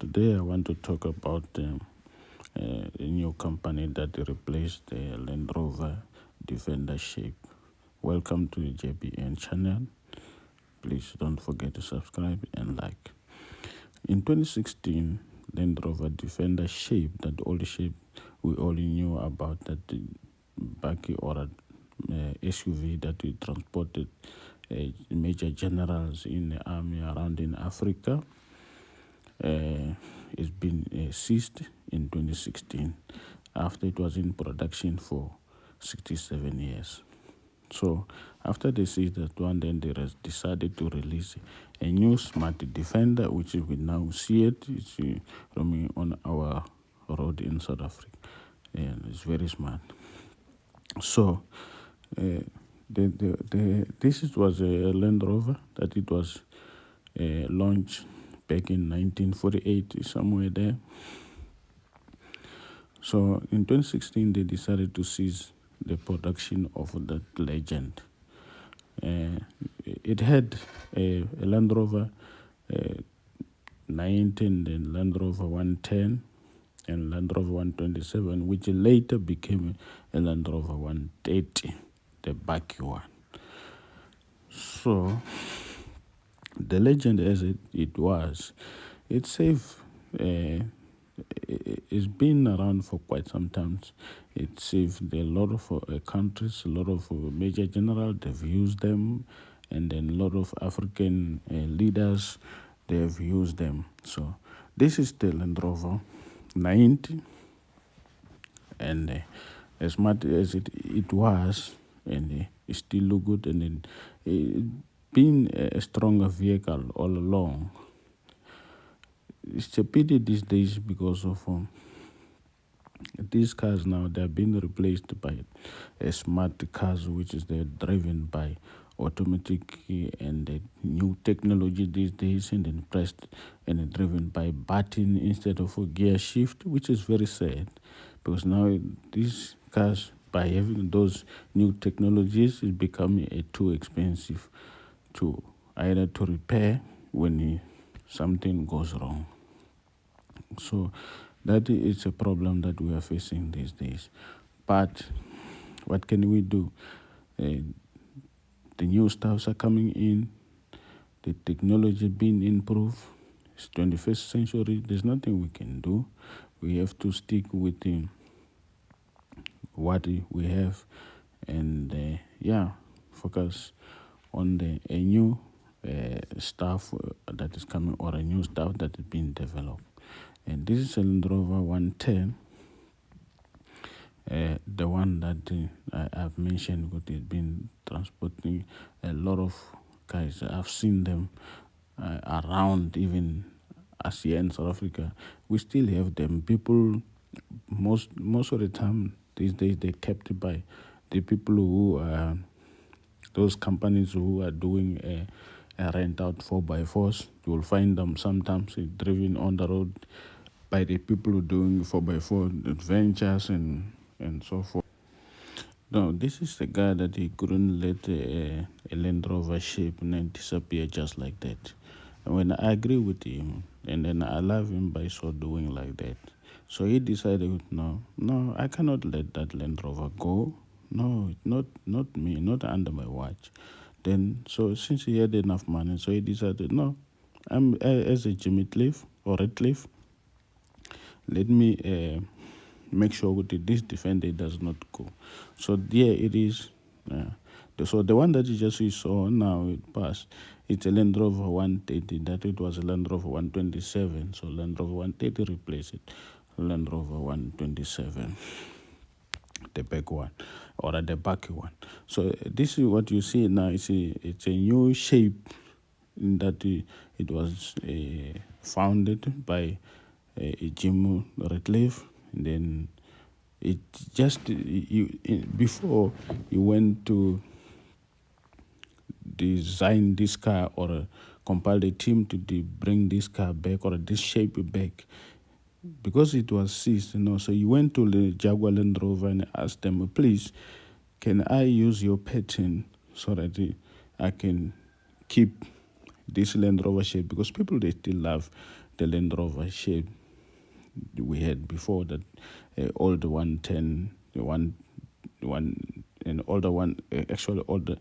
Today I want to talk about a new company that replaced the Land Rover Defender shape. Welcome to the JBN channel. Please don't forget to subscribe and like. In 2016, Land Rover Defender shape, that old shape we all knew about, that the baggy or SUV that we transported major generals in the army around in Africa, it's been seized in 2016 after it was in production for 67 years. So after they seized that one, then they decided to release a new smart Defender, which we now see it's roaming on our road in South Africa, and it's very smart. So this was a Land Rover that it was launched back in 1948, somewhere there. So in 2016, they decided to seize the production of that legend. It had a Land Rover 19, then Land Rover 110, and Land Rover 127, which later became a Land Rover 130, the back one. So the legend as it was, it's safe. It's been around for quite some time. It saved a lot of countries, a lot of major generals, they've used them, and then a lot of African leaders, they've used them. So this is the Land Rover 90, and as much as it was, and it still look good, and then being a stronger vehicle all along. It's a pity these days because of these cars now, they're being replaced by smart cars, which is they're driven by automatic and new technology these days, and then pressed and driven by button instead of a gear shift, which is very sad because now these cars, by having those new technologies, is becoming too expensive to either to repair when something goes wrong. So that is a problem that we are facing these days. But what can we do? The new stuffs are coming in, the technology being improved. It's 21st century, there's nothing we can do. We have to stick with what we have and focus on a new stuff that is coming, or a new stuff that is being developed. And this is a Land Rover 110, the one that I've mentioned, but it's been transporting a lot of guys. I've seen them around, even as here in South Africa. We still have them. People, most of the time these days, they're kept by the people who are those companies who are doing a rent out 4x4s. You will find them sometimes driven on the road by the people who are doing 4x4 adventures and so forth. No, this is the guy that he couldn't let a Land Rover shape and then disappear just like that. And when I agree with him, and then I love him by so doing like that. So he decided, no, I cannot let that Land Rover go. No, not me, not under my watch. Then, so since he had enough money, so he decided, no, I'm as a Jimmy Cliff or Redcliffe, let me make sure that this Defender does not go. So there it is. So the one that you just saw now, it passed. It's a Land Rover 130. That it was a Land Rover 127. So Land Rover 130 replaced it. Land Rover 127, the back one, or the back one. So this is what you see now. It's a new shape that it was founded by Jim Redcliffe. And then it just before he went to design this car or compile a team to bring this car back or this shape back, because it was seized, so you went to the Jaguar Land Rover and asked them, please, can I use your patent so that I can keep this Land Rover shape? Because people, they still love the Land Rover shape we had before, that older 110, and older one, actually older,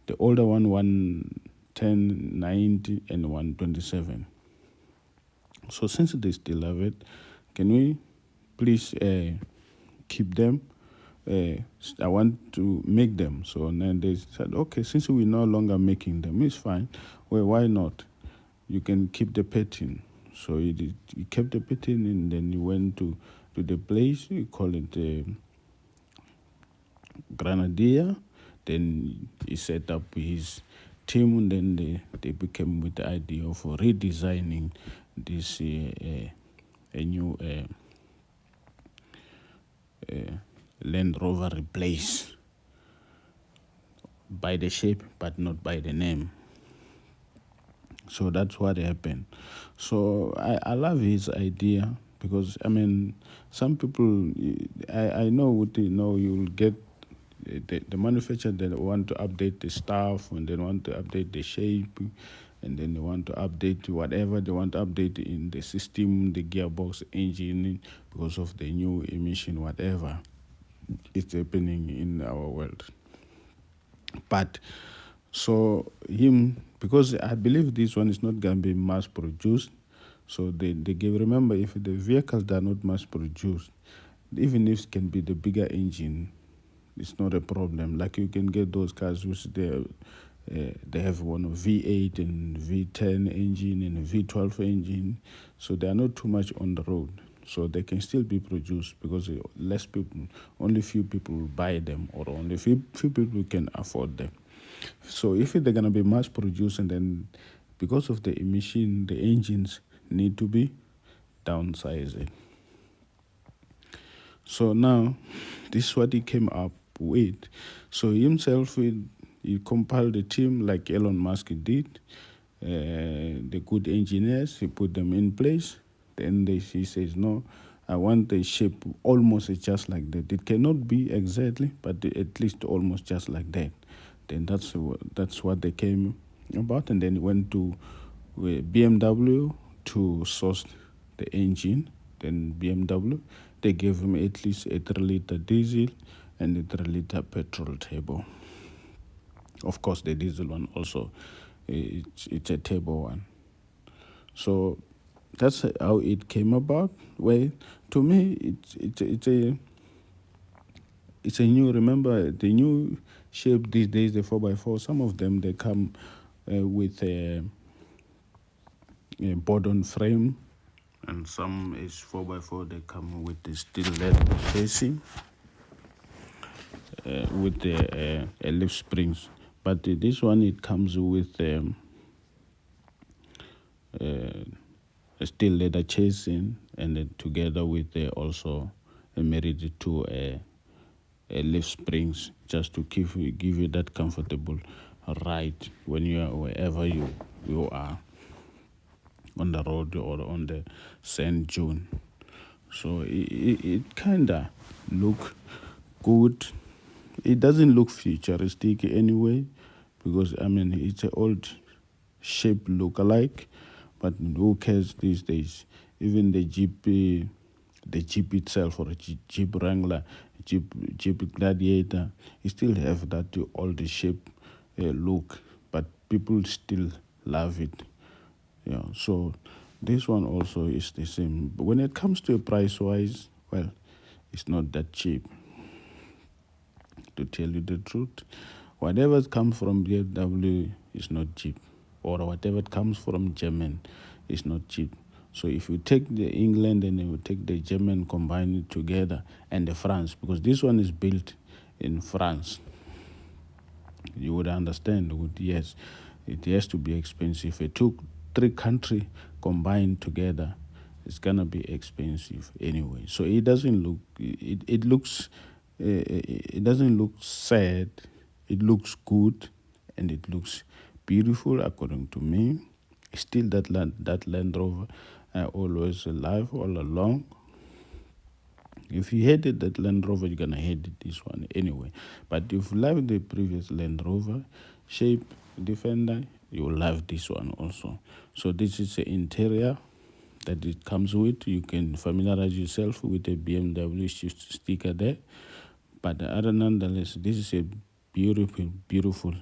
the older one 110, 90, and 127. So since they still have it, can we please keep them? I want to make them. So then they said, okay, since we're no longer making them, it's fine. Well, why not? You can keep the pattern. So he kept the pattern, and then he went to the place, we call it Grenadier. Then he set up his team, and then they became with the idea of redesigning this a new Land Rover replace by the shape but not by the name. So that's what happened. So I love his idea, because I mean, some people, I know what they know, you'll get the manufacturer that want to update the stuff, and they want to update the shape, and then they want to update whatever they want to update in the system, the gearbox, engine, because of the new emission, whatever is happening in our world. But so him, because I believe this one is not going to be mass produced, so they give, remember, if the vehicles are not mass produced, even if it can be the bigger engine, it's not a problem. Like you can get those cars which they have one of V8 and V10 engine and a V12 engine, so they are not too much on the road. So they can still be produced, because less people, only few people will buy them, or only few people can afford them. So if they're gonna be mass produced, and then because of the emission, the engines need to be downsized. So now, this is what he came up with. So himself, he compiled a team like Elon Musk did. The good engineers, he put them in place. Then he says, no, I want the shape almost just like that. It cannot be exactly, but at least almost just like that. Then that's what they came about. And then he went to BMW to source the engine. Then BMW, they gave him at least a 3-liter diesel and a 3-liter petrol turbo. Of course, the diesel one also, it's a turbo one. So that's how it came about. Well, to me, it's a new. Remember, the new shape these days, the 4x4. Some of them they come with a board-on frame, and some is 4x4. They come with the steel lead chassis with the lift springs. But this one, it comes with a steel leather chasing, and then together with also married to a lift springs, just to give you that comfortable ride when you are wherever you are, on the road or on the sand dune. So it kinda look good. It doesn't look futuristic anyway, because I mean, it's an old shape look-alike, but who cares these days? Even the Jeep itself, or a Jeep Wrangler, Jeep Gladiator, it still have that old shape look, but people still love it. Yeah, so this one also is the same. But when it comes to price-wise, well, it's not that cheap. To tell you the truth, whatever comes from BMW is not cheap, or whatever comes from German is not cheap. So if you take the England and you take the German, combine it together, and the France, because this one is built in France, you would understand. Yes, it has to be expensive. It took 3 countries combined together, it's gonna be expensive anyway. So it doesn't look. It looks. It doesn't look sad. It looks good, and it looks beautiful according to me. Still, that Land Rover, I always love all along. If you hated that Land Rover, you're gonna hate this one anyway. But if you love the previous Land Rover shape Defender, you will love this one also. So this is the interior. that it comes with. You can familiarize yourself with the BMW sticker there. But other nonetheless, this is a beautiful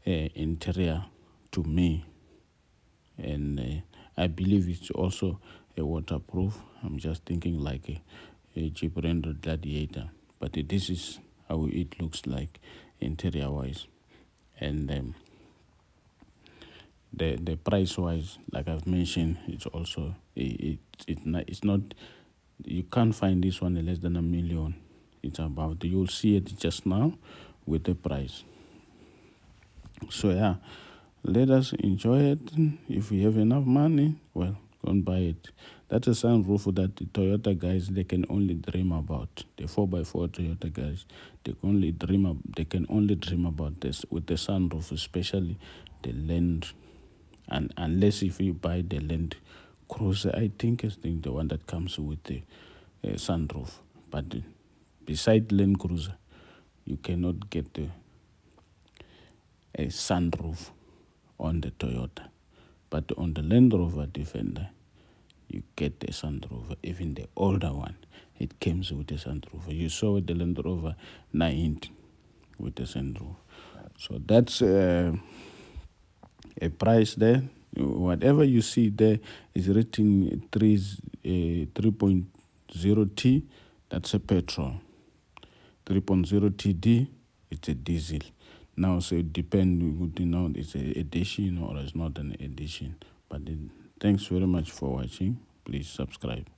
interior to me, and I believe it's also a waterproof. I'm just thinking like a Jeep Wrangler Gladiator, but this is how it looks like interior wise, and the price wise, like I've mentioned, it's also it's not, you can't find this one less than $1 million. It's about, you'll see it just now with the price. So yeah, let us enjoy it. If we have enough money, well, go and buy it. That's a sunroof that the Toyota guys, they can only dream about. The 4x4 Toyota guys, they can only dream about this with the sunroof, especially the Land. And unless if you buy the Land Cruiser, I think it's the one that comes with the sunroof. But beside Land Cruiser, you cannot get a sunroof on the Toyota. But on the Land Rover Defender, you get the sunroof. Even the older one, it comes with a sunroof. You saw the Land Rover 9 with the sunroof. So that's a price there. Whatever you see there is written 3.0T. That's a petrol. 3.0TD, it's a diesel. Now, so it depends, it's an edition or it's not an edition. But thanks very much for watching. Please subscribe.